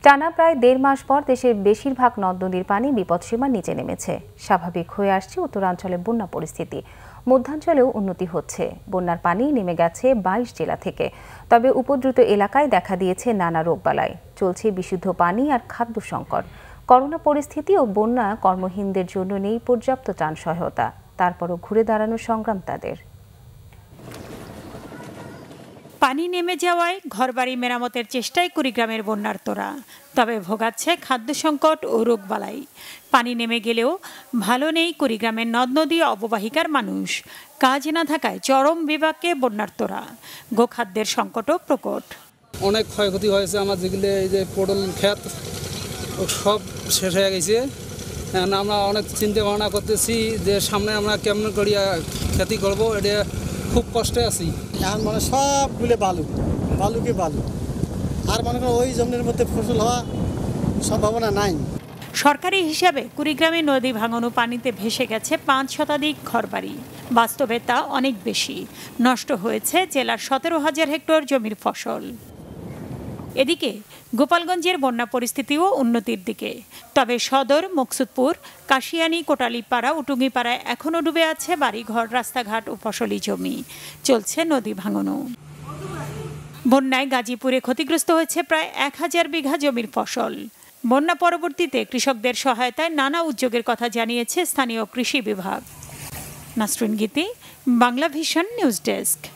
টানা প্রায় ১.৫ মাস পর দেশের বেশিরভাগ নদ-নদীর পানি বিপদসীমার নিচে নেমেছে। স্বাভাবিক হয়ে আসছে উত্তরাঞ্চলে বন্যা পরিস্থিতি। মধ্যাঞ্চলেও উন্নতি হচ্ছে। বন্যার পানি নেমে গেছে ২২ জেলা থেকে। তবে উপদ্রুত এলাকায় দেখা দিয়েছে নানা রোগবালাই। চলছে বিশুদ্ধ পানি আর খাদ্য সংকট। করোনা পরিস্থিতি ও বন্যা কর্মহীনদের জন্য নেই পর্যাপ্ত ত্রাণ সহায়তা। তারপরও ঘুরে দাঁড়ানোর সংগ্রাম তাদের। পানি নেমে যাওয়ায় ঘরবাড়ি মেরামতের চেষ্টায় কুড়িগ্রামের বন্যার্তরা। তবে ভোগাচ্ছে খাদ্য সংকট ও রোগবালাই। পানি নেমে গেলেও ভালো নেই কুড়িগ্রামের নদ নদী অববাহিকার মানুষ। কাজ না থাকায় চরম বিপাকে বন্যার্তরা। গোখাদ্যের সংকটও প্রকট। অনেক ক্ষয়ক্ষতি হয়েছে। আমার যেগুলো এই যে পটল ক্ষেত সব শেষ হয়ে গেছে। আমরা অনেক চিন্তা ভাবনা করতেছি যে সামনে আমরা কেমন করিয়া খেতি করব, এটা খুব কষ্টে আছি। এখন মানে সবগুলো বালুকে বালু, আর মনে করেন ওই জমির মধ্যে ফসল হওয়া সম্ভাবনা নাই। সরকারি হিসাবে কুড়িগ্রামে নদী ভাঙন পানিতে ভেসে গেছে ৫ শতাধিক ঘরবাড়ি। বাস্তবে তা অনেক বেশি। নষ্ট হয়েছে জেলার ১৭,০০০ হেক্টর জমির ফসল। এদিকে গোপালগঞ্জের বন্যা পরিস্থিতিও উন্নতির দিকে। তবে সদর, মকসুদপুর, কাশিয়ানী, কোটালীপাড়া ও টুঙ্গিপাড়ায় এখনও ডুবে আছে বাড়িঘর, রাস্তাঘাট ও ফসলি জমি। চলছে নদী ভাঙনও। বন্যায় গাজীপুরে ক্ষতিগ্রস্ত হয়েছে প্রায় ১,০০০ বিঘা জমির ফসল। বন্যা পরবর্তীতে কৃষকদের সহায়তায় নানা উদ্যোগের কথা জানিয়েছে স্থানীয় কৃষি বিভাগ। নাসরিন গীতি, বাংলাভিশন নিউজ ডেস্ক।